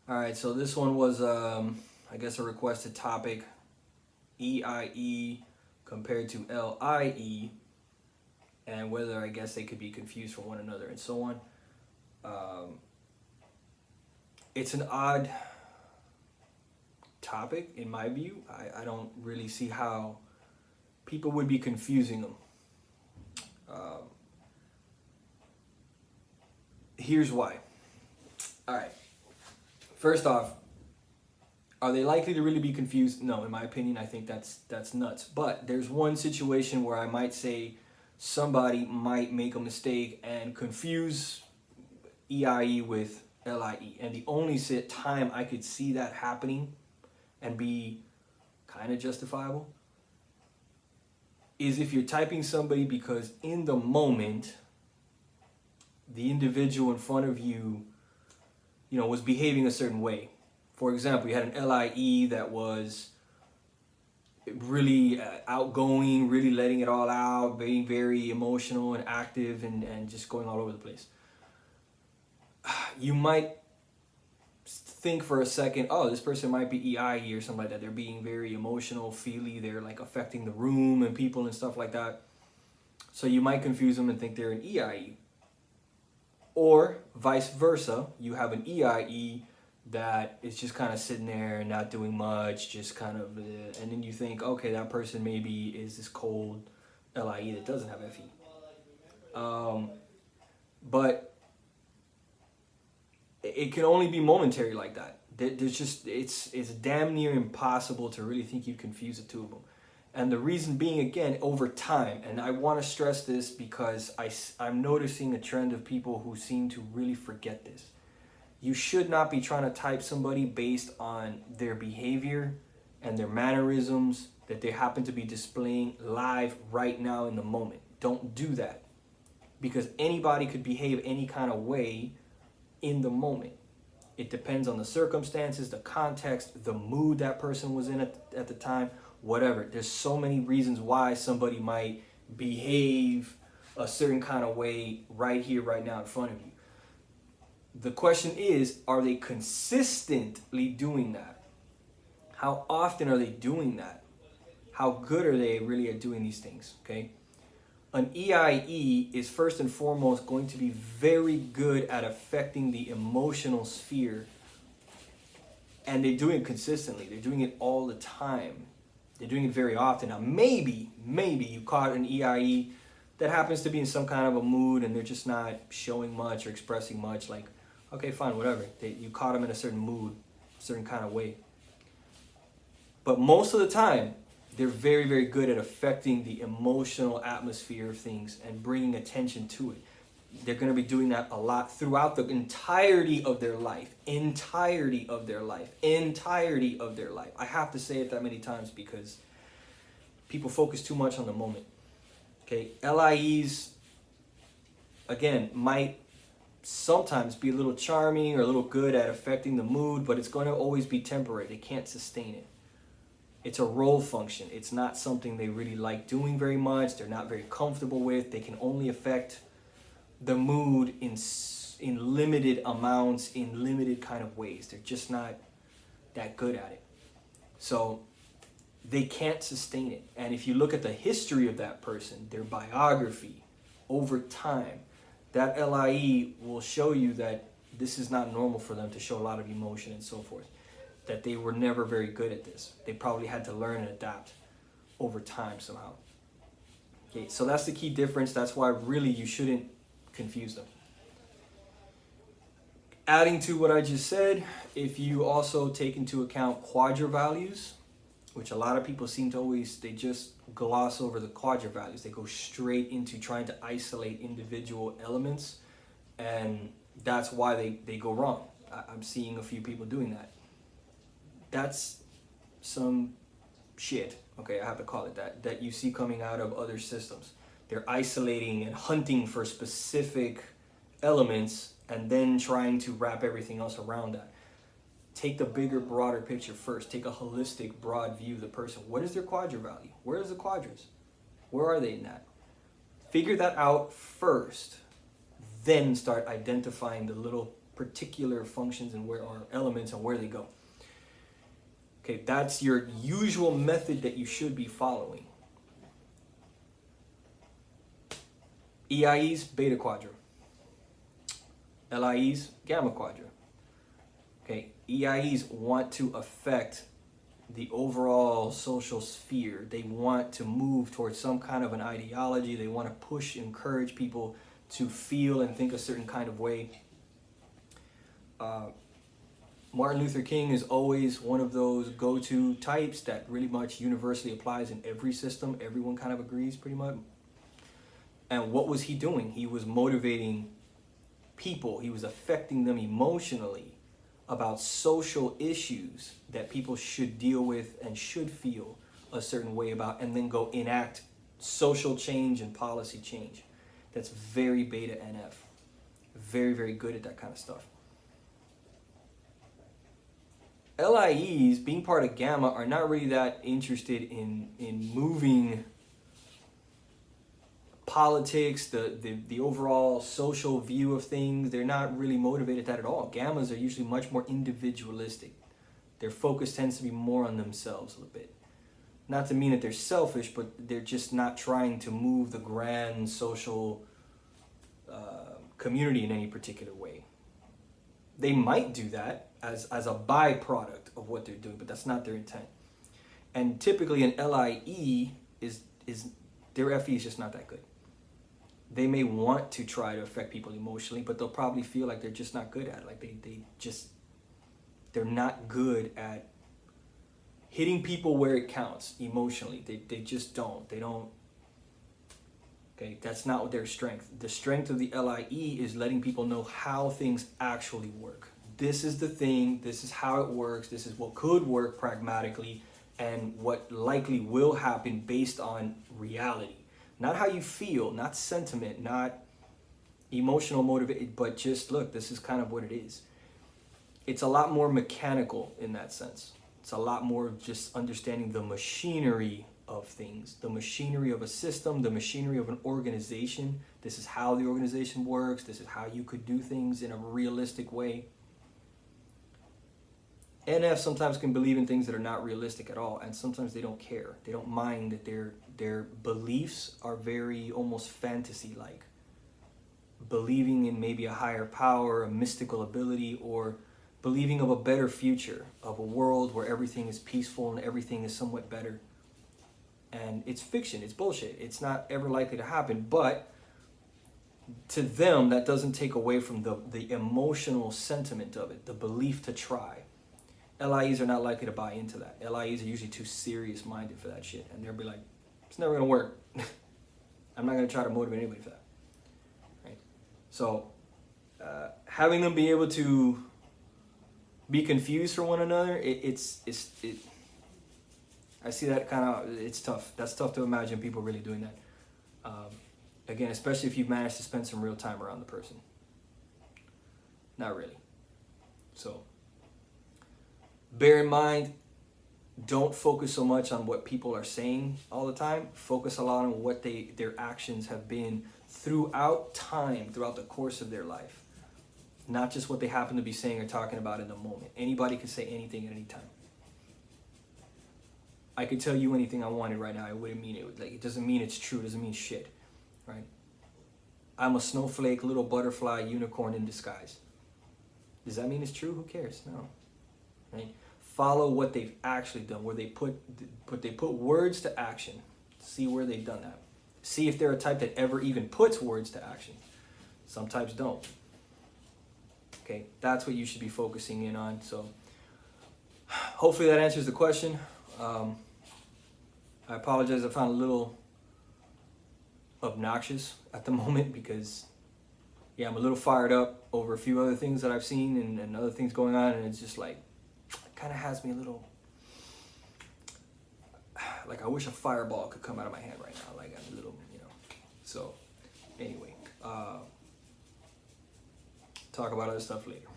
All right, so this one was, I guess, a requested topic, EIE compared to LIE, and whether I guess they could be confused for one another and so on. Um, it's an odd topic in my view. I don't really see how people would be confusing them. Um, Here's why. All right. First off, are they likely to really be confused? No, in my opinion, I think that's nuts. But there's one situation where I might say somebody might make a mistake and confuse EIE with LIE. And the only time I could see that happening and be kind of justifiable is if you're typing somebody because in the moment, the individual in front of you, was behaving a certain way. For example, you had an LIE that was really outgoing, really letting it all out, being very emotional and active and just going all over the place. You might think for a second, oh, this person might be EIE or something like that. They're being very emotional, feely, they're like affecting the room and people and stuff like that. So you might confuse them and think they're an EIE. Or vice versa, you have an EIE that is just kind of sitting there and not doing much, just kind of, and then you think, okay, that person maybe is this cold LIE that doesn't have FE. But it can only be momentary like that. There's just, it's damn near impossible to really think you'd confuse the two of them. And the reason being, again, over time, and I want to stress this because I'm noticing a trend of people who seem to really forget this. You should not be trying to type somebody based on their behavior and their mannerisms that they happen to be displaying live right now in the moment. Don't do that, because anybody could behave any kind of way in the moment. It depends on the circumstances, the context, the mood that person was in at the time, whatever. There's so many reasons why somebody might behave a certain kind of way right here, right now in front of you. The question is, are they consistently doing that? How often are they doing that? How good are they really at doing these things, okay? An EIE is first and foremost going to be very good at affecting the emotional sphere, and they're doing it consistently. They're doing it all the time. They're doing it very often. Now, maybe you caught an EIE that happens to be in some kind of a mood and they're just not showing much or expressing much. Like, okay, fine, whatever. You caught them in a certain mood, certain kind of way. But most of the time, they're very, very good at affecting the emotional atmosphere of things and bringing attention to it. They're going to be doing that a lot throughout the entirety of their life. Entirety of their life. Entirety of their life. I have to say it that many times because people focus too much on the moment. Okay, LIEs, again, might sometimes be a little charming or a little good at affecting the mood, but it's going to always be temporary. They can't sustain it. It's a role function. It's not something they really like doing very much. They're not very comfortable with. They can only affect the mood in limited amounts, in limited kind of ways. They're just not that good at it. So they can't sustain it. And if you look at the history of that person, their biography over time, that LIE will show you that this is not normal for them to show a lot of emotion and so forth. That they were never very good at this. They probably had to learn and adapt over time somehow. Okay, so that's the key difference. That's why really you shouldn't confuse them. Adding to what I just said, if you also take into account Quadra values, which a lot of people seem to always, they just gloss over the Quadra values. They go straight into trying to isolate individual elements, and that's why they go wrong. I'm seeing a few people doing that. That's some shit, okay, I have to call it that you see coming out of other systems. They're isolating and hunting for specific elements and then trying to wrap everything else around that. Take the bigger, broader picture first. Take a holistic, broad view of the person. What is their Quadra value? Where is the Quadras? Where are they in that? Figure that out first, then start identifying the little particular functions and where are elements and where they go. Okay, that's your usual method that you should be following. EIEs, beta quadra. LIEs, gamma quadra. Okay, EIEs want to affect the overall social sphere. They want to move towards some kind of an ideology. They want to push, encourage people to feel and think a certain kind of way. Martin Luther King is always one of those go-to types that really much universally applies in every system. Everyone kind of agrees pretty much. And what was he doing? He was motivating people. He was affecting them emotionally about social issues that people should deal with and should feel a certain way about, and then go enact social change and policy change. That's very beta NF. Very, very good at that kind of stuff. LIEs, being part of gamma, are not really that interested in moving politics, the overall social view of things. They're not really motivated that at all. Gammas are usually much more individualistic. Their focus tends to be more on themselves a little bit. Not to mean that they're selfish, but they're just not trying to move the grand social community in any particular way. They might do that as a byproduct of what they're doing, but that's not their intent. And typically an LIE is their FE is just not that good. They may want to try to affect people emotionally, but they'll probably feel like they're just not good at it. Like they're not good at hitting people where it counts emotionally. They just don't. They don't. Okay, that's not their strength. The strength of the LIE is letting people know how things actually work. This is the thing, this is how it works, this is what could work pragmatically, and what likely will happen based on reality. Not how you feel, not sentiment, not emotional motivation, but just look, this is kind of what it is. It's a lot more mechanical in that sense. It's a lot more of just understanding the machinery of things, the machinery of a system, the machinery of an organization. This is how the organization works. This is how you could do things in a realistic way. NF sometimes can believe in things that are not realistic at all, and sometimes they don't care. They don't mind that their beliefs are very almost fantasy-like. Believing in maybe a higher power, a mystical ability, or believing of a better future, of a world where everything is peaceful and everything is somewhat better. And it's fiction, it's bullshit. It's not ever likely to happen, but to them, that doesn't take away from the emotional sentiment of it, the belief to try. LIEs are not likely to buy into that. LIEs are usually too serious-minded for that shit. And they'll be like, it's never going to work. I'm not going to try to motivate anybody for that. Right? So, having them be able to be confused for one another, I see that kind of, it's tough. That's tough to imagine people really doing that. Again, especially if you've managed to spend some real time around the person. Not really. So, bear in mind, don't focus so much on what people are saying all the time. Focus a lot on what their actions have been throughout time, throughout the course of their life. Not just what they happen to be saying or talking about in the moment. Anybody can say anything at any time. I could tell you anything I wanted right now. It wouldn't mean it. Like, it doesn't mean it's true. It doesn't mean shit. Right? I'm a snowflake, little butterfly, unicorn in disguise. Does that mean it's true? Who cares? No. Right? Follow what they've actually done, where they put words to action. See where they've done that. See if they're a type that ever even puts words to action. Some types don't. Okay, that's what you should be focusing in on. So hopefully that answers the question. I apologize, I found a little obnoxious at the moment because, yeah, I'm a little fired up over a few other things that I've seen and other things going on, and it's just like, it kind of has me a little, like I wish a fireball could come out of my hand right now, like I'm a little, so anyway, talk about other stuff later.